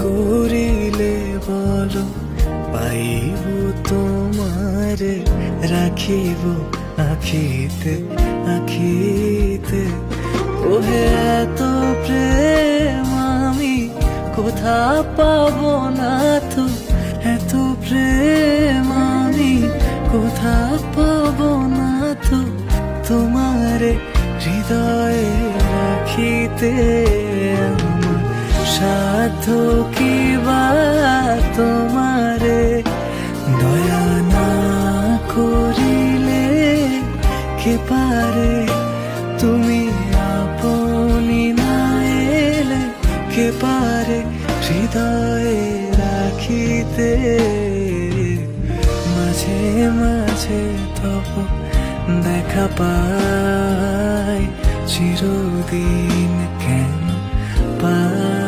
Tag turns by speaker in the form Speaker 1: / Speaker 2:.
Speaker 1: করিলে বলো পাইব তোমারে, রাখিব আখিতে আখিতে। ওহে এত প্রেম আমি কোথা পাবো না তো, এত প্রেম আমি কোথা পাবো না তো, তোমারে হৃদয়ে রাখিতে। আমার সাধ্য কি বা তোমারে দয়া না করিলে কে পারে, তুমি আপনি না এলে কে পারে হৃদয়ে রাখিতে। মাঝে মাঝে তব দেখা পাই, চিরদিন কেন পাই।